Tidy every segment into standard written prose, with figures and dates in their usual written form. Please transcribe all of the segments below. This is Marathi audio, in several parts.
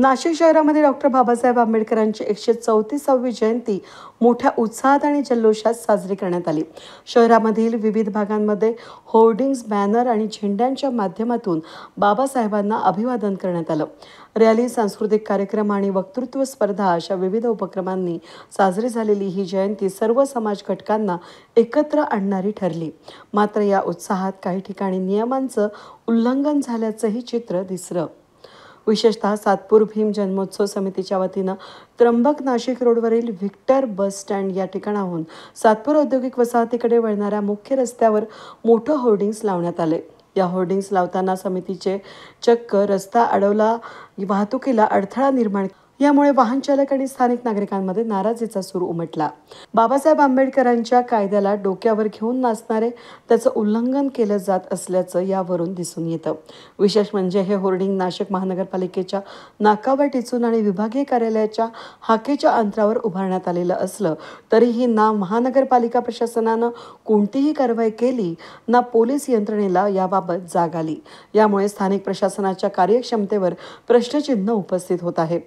नाशिक शहरामध्ये डॉक्टर बाबासाहेब आंबेडकरांची 134वी जयंती मोठ्या उत्साहात आणि जल्लोषात साजरी करण्यात आली। शहरामधील विविध भागांमध्ये होर्डिंग्ज, बॅनर आणि झेंड्यांच्या माध्यमातून बाबासाहेबांना अभिवादन करण्यात आलं। रॅली, सांस्कृतिक कार्यक्रम आणि वक्तृत्व स्पर्धा अशा विविध उपक्रमांनी साजरी झालेली ही जयंती सर्व समाज घटकांना एकत्र आणणारी ठरली। मात्र या उत्साहात काही ठिकाणी नियमांचं उल्लंघन झाल्याचंही चित्र दिसलं। विशेषतः सातपूर भीम जन्मोत्सव समितीच्या वतीनं त्र्यंबक नाशिक रोडवरील व्हिक्टर बस स्टँड या ठिकाणाहून सातपूर औद्योगिक वसाहतीकडे वळणाऱ्या मुख्य रस्त्यावर मोठं होर्डिंग्स लावण्यात आले। या होर्डिंग्स लावताना समितीचे चक्क रस्ता अडवला, वाहतुकीला अडथळा निर्माण, यामुळे वाहन चालक आणि स्थानिक नागरिकांमध्ये नाराजीचा सूर उमटला। बाबासाहेब आंबेडकरांच्या कायद्याला डोक्यावर घेऊन नाचणारे त्याचं उल्लंघन केलं जात असल्याचं यावरून दिसून येतं। विशेष म्हणजे हे होर्डिंग नाशिक महानगरपालिकेच्या नाकावर टिचून आणि विभागीय कार्यालयाच्या हाकेच्या अंतरावर उभारण्यात आलेलं असलं तरीही ना महानगरपालिका प्रशासनानं कोणतीही कारवाई केली, ना पोलीस यंत्रणेला याबाबत जाग आली। यामुळे स्थानिक प्रशासनाच्या कार्यक्षमतेवर प्रश्नचिन्ह उपस्थित होत आहे।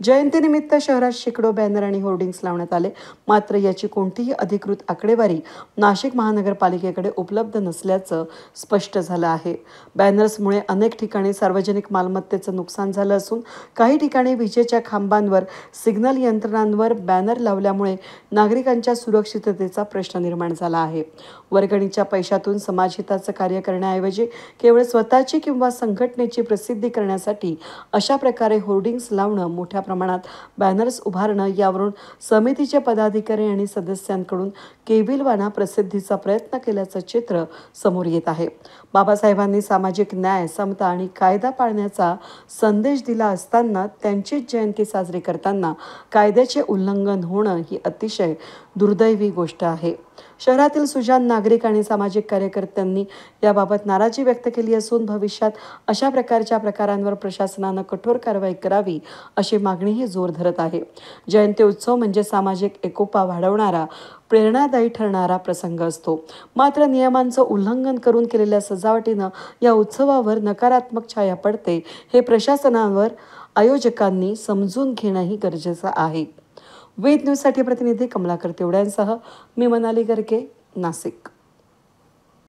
जयंतीनिमित्त शहरात शेकडो बॅनर आणि होर्डिंग्स लावण्यात आले, मात्र याची कोणतीही अधिकृत आकडेवारी नाशिक महानगरपालिकेकडे उपलब्ध नसल्याचं स्पष्ट झालं आहे। बॅनर्समुळे अनेक ठिकाणी सार्वजनिक मालमत्तेचं नुकसान झालं असून काही ठिकाणी विजेच्या खांबांवर, सिग्नल यंत्रणांवर बॅनर लावल्यामुळे नागरिकांच्या सुरक्षिततेचा प्रश्न निर्माण झाला आहे। वर्गणीच्या पैशातून समाजहिताचं कार्य करण्याऐवजी केवळ स्वतःची किंवा संघटनेची प्रसिद्धी करण्यासाठी अशा प्रकारे होर्डिंग्स लावणं, मोठ्या प्रमाणात बॅनर्स उभारणं, यावरून समितीचे पदाधिकारी आणि सदस्यांकडून केविलवाणा प्रसिद्धीचा प्रयत्न केल्याचं चित्र समोर येत आहे। बाबासाहेबांनी सामाजिक न्याय, समता आणि कायदा पाळण्याचा संदेश दिला असताना त्यांचीच जयंती साजरी करताना कायद्याचे उल्लंघन होणं ही अतिशय दुर्दैवी गोष्ट आहे। शहरातील सुजाण नागरिक आणि सामाजिक कार्यकर्त्यांनी याबाबत नाराजी व्यक्त केली असून भविष्यात अशा प्रकारच्या प्रकारांवर प्रशासनानं कठोर कारवाई करावी अशी मागणीही जोर धरत आहे। जयंती उत्सव म्हणजे सामाजिक एकोपा वाढवणारा, प्रेरणादायी ठरणारा प्रसंग असतो, मात्र नियमांचं उल्लंघन करून केलेल्या सजावटीनं या उत्सवावर नकारात्मक छाया पडते, हे प्रशासनावर आयोजकांनी समजून घेणंही गरजेचं आहे। वेद न्यूजसाठी प्रतिनिधी कमलाकर तेवड्यांसह मी मनाली गर्के, नाशिक।